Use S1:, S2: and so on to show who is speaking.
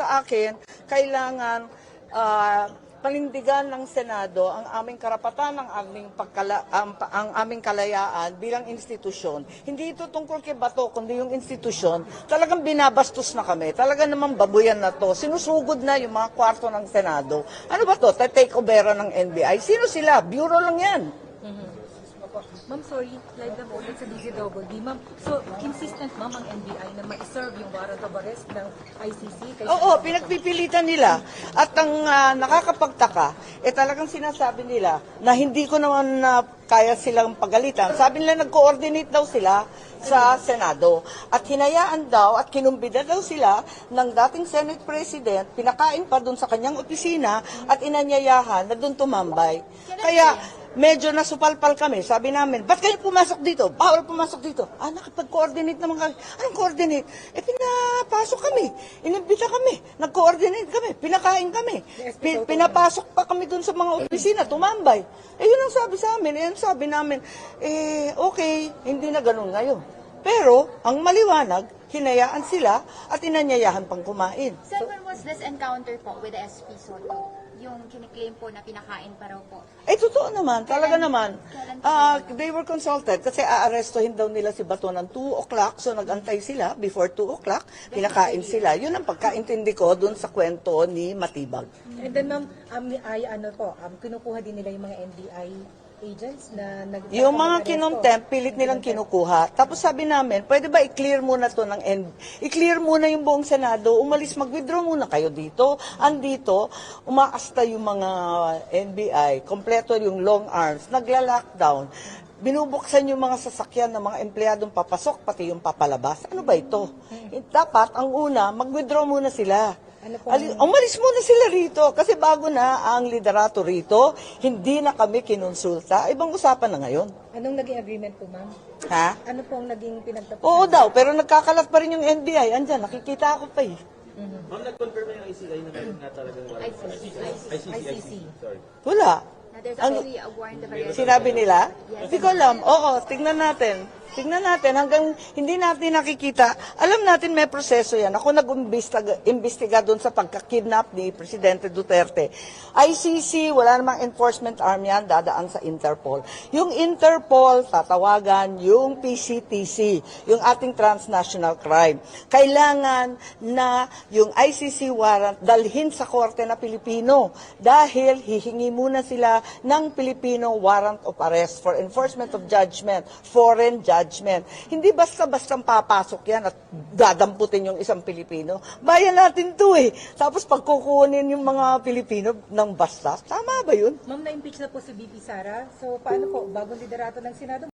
S1: Sa akin, kailangan panindigan ng Senado ang aming karapatan, ang aming kalayaan bilang institusyon. Hindi ito tungkol kay Bato, kundi yung institusyon. Talagang binabastos na kami. Talaga naman babuyan na to. Sinusugod na yung mga kwarto ng Senado. Ano ba to? Take over ng NBI? Sino sila? Bureau lang yan.
S2: Ma'am, sorry, live na po ulit sa DZWD. Ma'am, so insistent ma'am ang NBI na ma-serve yung warrant of arrest ng ICC?
S1: Oo, pinagpipilitan nila. At ang nakakapagtaka, talagang sinasabi nila na hindi ko naman kaya silang pagalitan. Sabi nila nag-coordinate daw sila sa Senado. At hinayaan daw at kinumbida daw sila ng dating Senate President, pinakain pa doon sa kanyang opisina at inanyayahan na doon tumambay. Kaya medyo nasupalpal kami. Sabi namin, ba't kayo pumasok dito? Bawal pumasok dito. Nakipag-coordinate naman kami. Anong coordinate? Pinapasok kami. Inimbita kami. Nag-coordinate kami. Pinakain kami. Pinapasok pa kami dun sa mga opisina. Tumambay. Yun ang sabi sa amin. Yun ang sabi namin, okay, hindi na ganun ngayon. Pero, ang maliwanag, hinayaan sila at inanyayahan pang kumain.
S3: Sir, when was this encounter po with the SP Soto? Yung kiniklaim po na pinakain pa raw po.
S1: Totoo naman. Talaga naman. They were consulted kasi aarestohin daw nila si Bato ng 2 o'clock. So nag-antay sila before 2 o'clock. Pinakain sila. Yun ang pagkaintindi ko dun sa kwento ni Matibag.
S2: And then ma'am, kinukuha din nila yung mga NBI agents na
S1: yung mga kinontempt, pilit nilang kinukuha. Tapos sabi namin, pwede ba i-clear muna to i-clear muna yung buong Senado, umalis, mag-withdraw muna kayo dito. Andito, umaasta yung mga NBI, kompleto yung long arms, nagla-lockdown. Binubuksan yung mga sasakyan ng mga empleyadong papasok, pati yung papalabas. Ano ba ito? Dapat, ang una, mag-withdraw muna sila. Umalis muna sila rito kasi bago na ang liderato rito, hindi na kami kinonsulta. Ibang usapan na ngayon.
S2: Anong naging agreement po, ma'am?
S1: Ha?
S2: Ano po ang naging pinagtapos?
S1: Oo daw, pero nagkakalat pa rin yung NBI. Andyan, nakikita ako pa eh.
S4: Ma'am, nag-confirm na yung ICI na meron nga talagang warrant. ICC. Sorry.
S1: Wala.
S3: Na there's actually a warrant of arrest.
S1: Sinabi nila? Hindi ko alam. Oo, tignan natin. Tignan natin hanggang hindi natin nakikita. Alam natin may proseso yan. Ako nag-imbestiga doon sa pagka-kidnap ni Presidente Duterte. ICC, wala namang enforcement arm yan, dadaan sa Interpol. Yung Interpol, tatawagan yung PCTC, yung ating transnational crime. Kailangan na yung ICC warrant dalhin sa korte na Pilipino dahil hihingi muna sila ng Pilipino warrant of arrest for enforcement of judgment, foreign judgment. Hindi basta-bastang papasok yan at dadamputin yung isang Pilipino. Bayan natin to eh. Tapos pagkukunin yung mga Pilipino ng basta. Tama ba yun?
S2: Ma'am, na-impeach na po si BP Sara. So paano po, bagong liderato ng Senado?